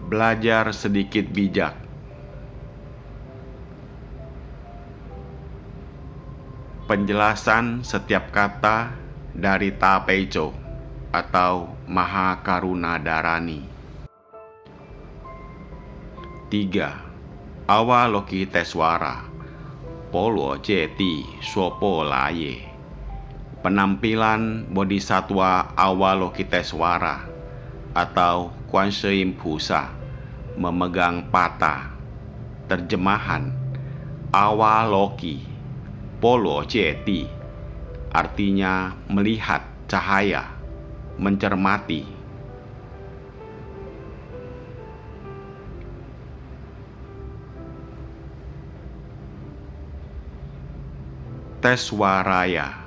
Belajar sedikit bijak. Penjelasan setiap kata dari Tapeico atau Mahakaruna Dharani. 3. Avalokitesvara Poluo Jeti Sopo Laye. Penampilan Bodhisattva Avalokitesvara atau Kwanseim Pusa memegang pata. Terjemahan: Awaloki Poluo Jeti artinya melihat cahaya, mencermati. Teswaraya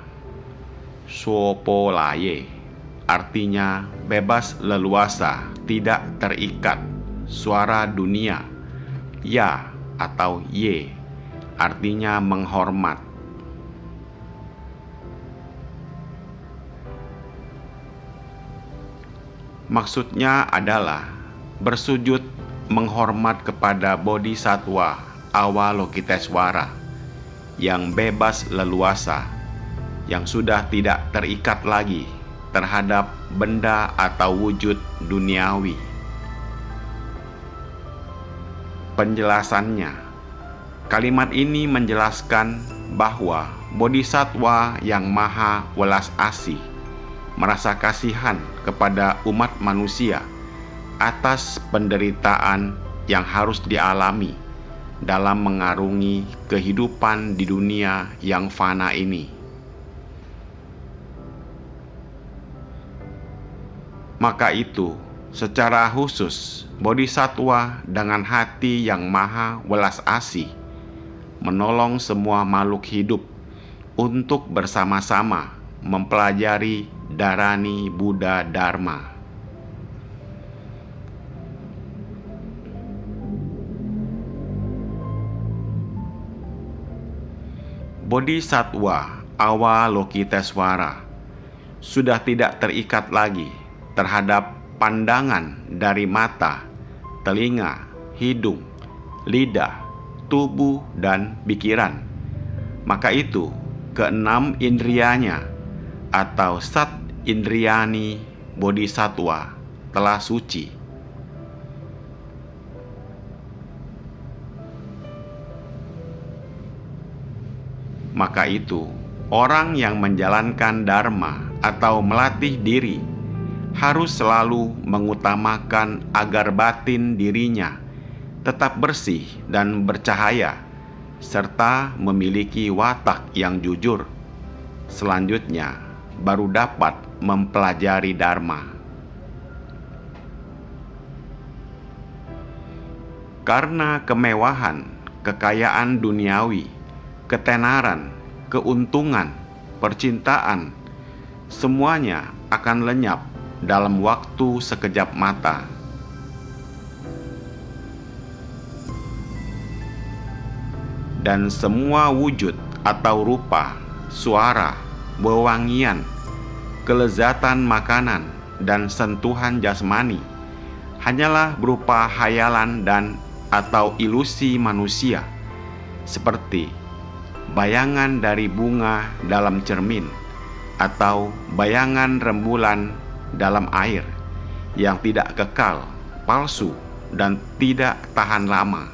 Sopo Laye artinya bebas leluasa, tidak terikat. Suara dunia. Ya atau ye artinya menghormat. Maksudnya adalah bersujud menghormat kepada Bodhisattva Avalokitesvara yang bebas leluasa, yang sudah tidak terikat lagi terhadap benda atau wujud duniawi. Penjelasannya, kalimat ini menjelaskan bahwa Bodhisattva yang maha welas asih merasa kasihan kepada umat manusia atas penderitaan yang harus dialami dalam mengarungi kehidupan di dunia yang fana ini. Maka itu, secara khusus, Bodhisattva dengan hati yang maha welas asih menolong semua makhluk hidup untuk bersama-sama mempelajari Dharani Buddha Dharma. Bodhisattva Avalokitesvara sudah tidak terikat lagi terhadap pandangan dari mata, telinga, hidung, lidah, tubuh, dan pikiran. Maka itu, keenam indrianya atau Sat Indriyani Bodhisattva telah suci. Maka itu, orang yang menjalankan dharma atau melatih diri harus selalu mengutamakan agar batin dirinya tetap bersih dan bercahaya, serta memiliki watak yang jujur. Selanjutnya, baru dapat mempelajari dharma. Karena kemewahan, kekayaan duniawi, ketenaran, keuntungan, percintaan, semuanya akan lenyap dalam waktu sekejap mata. Dan semua wujud atau rupa, suara, wewangian, kelezatan makanan, dan sentuhan jasmani hanyalah berupa hayalan dan atau ilusi manusia, seperti bayangan dari bunga dalam cermin atau bayangan rembulan dalam air yang tidak kekal, palsu, dan tidak tahan lama.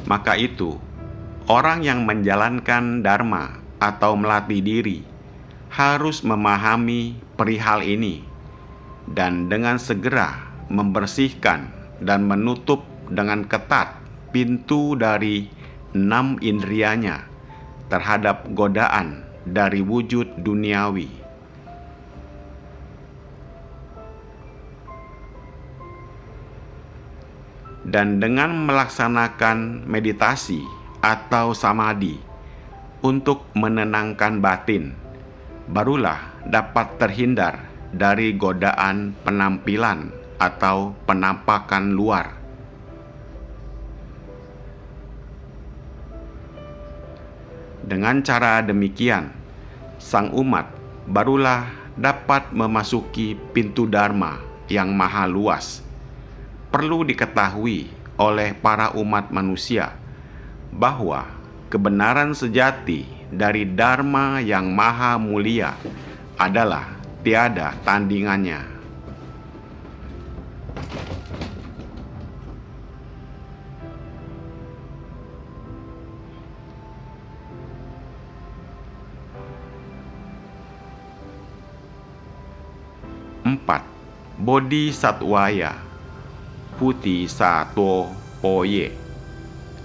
Maka itu, orang yang menjalankan dharma atau melatih diri harus memahami perihal ini dan dengan segera membersihkan dan menutup dengan ketat pintu dari 6 indrianya terhadap godaan dari wujud duniawi. Dan dengan melaksanakan meditasi atau samadhi untuk menenangkan batin, barulah dapat terhindar dari godaan penampilan atau penampakan luar. Dengan cara demikian, sang umat barulah dapat memasuki pintu Dharma yang maha luas. Perlu diketahui oleh para umat manusia bahwa kebenaran sejati dari Dharma yang maha mulia adalah tiada tandingannya. Empat, Bodhisatwaya Puti Sato Poye.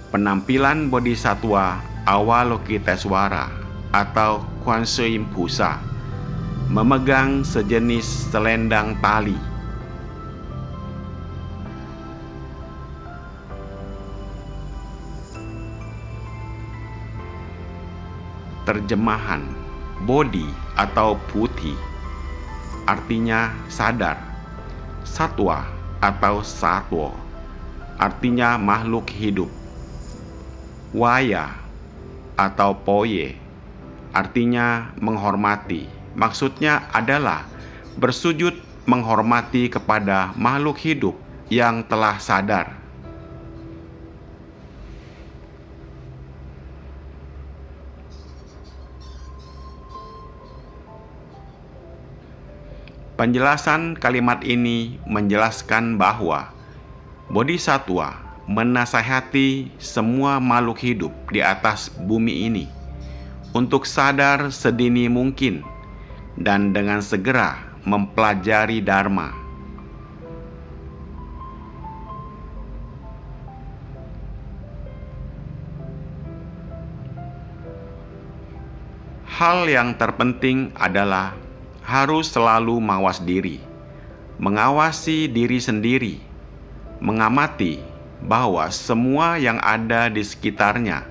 Penampilan Bodhisatwa Avalokiteswara atau Kwanseim Pusa memegang sejenis selendang tali. Terjemahan: Bodhi atau Puti artinya sadar, satwa atau satwa artinya makhluk hidup, waya atau poye artinya menghormati. Maksudnya adalah bersujud menghormati kepada makhluk hidup yang telah sadar. Penjelasan kalimat ini menjelaskan bahwa Bodhisatwa menasihati semua makhluk hidup di atas bumi ini untuk sadar sedini mungkin dan dengan segera mempelajari Dharma. Hal yang terpenting adalah harus selalu mawas diri, mengawasi diri sendiri, mengamati bahwa semua yang ada di sekitarnya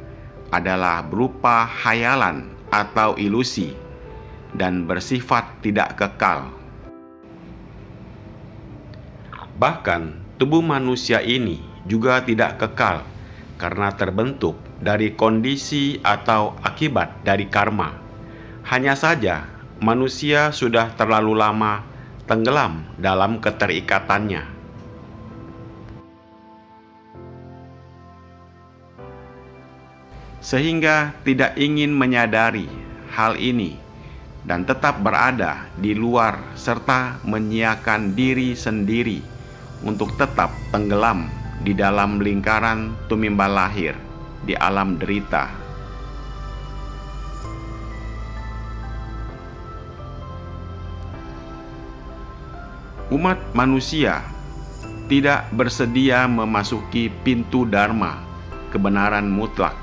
adalah berupa khayalan atau ilusi dan bersifat tidak kekal. Bahkan tubuh manusia ini juga tidak kekal karena terbentuk dari kondisi atau akibat dari karma. Hanya saja manusia sudah terlalu lama tenggelam dalam keterikatannya. Sehingga tidak ingin menyadari hal ini dan tetap berada di luar serta menyiakan diri sendiri untuk tetap tenggelam di dalam lingkaran tumimbal lahir di alam derita. Umat manusia tidak bersedia memasuki pintu Dharma, kebenaran mutlak.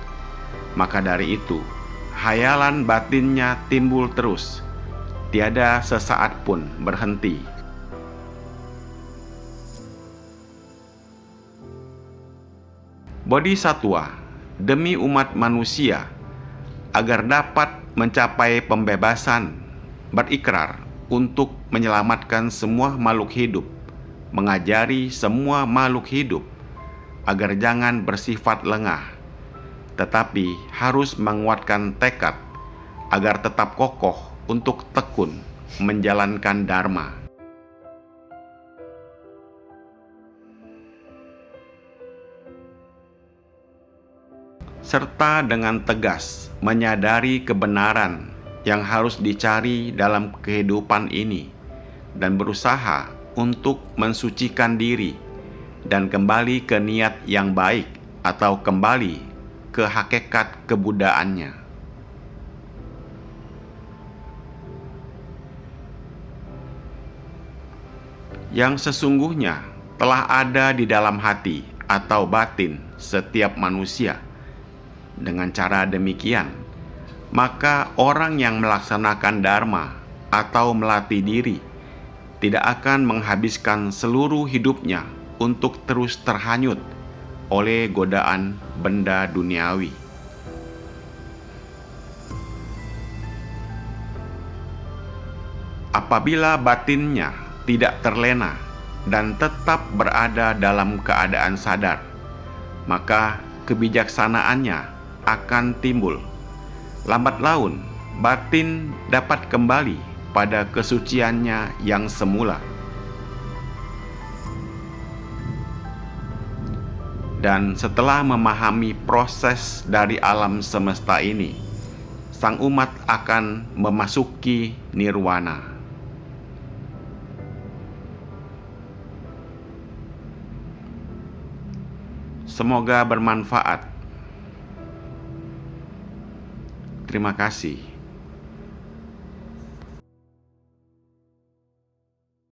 Maka dari itu, khayalan batinnya timbul terus, tiada sesaat pun berhenti. Bodhisatwa demi umat manusia agar dapat mencapai pembebasan berikrar untuk menyelamatkan semua makhluk hidup, mengajari semua makhluk hidup agar jangan bersifat lengah, tetapi harus menguatkan tekad agar tetap kokoh untuk tekun menjalankan Dharma. Serta dengan tegas menyadari kebenaran yang harus dicari dalam kehidupan ini dan berusaha untuk mensucikan diri dan kembali ke niat yang baik atau kembali ke hakikat kebudaannya. Yang sesungguhnya telah ada di dalam hati atau batin setiap manusia. Dengan cara demikian, maka orang yang melaksanakan Dharma atau melatih diri tidak akan menghabiskan seluruh hidupnya untuk terus terhanyut oleh godaan benda duniawi. Apabila batinnya tidak terlena dan tetap berada dalam keadaan sadar, maka kebijaksanaannya akan timbul. lambat laun batin dapat kembali pada kesuciannya yang semula. Dan setelah memahami proses dari alam semesta ini, sang umat akan memasuki nirwana. Semoga bermanfaat. Terima kasih.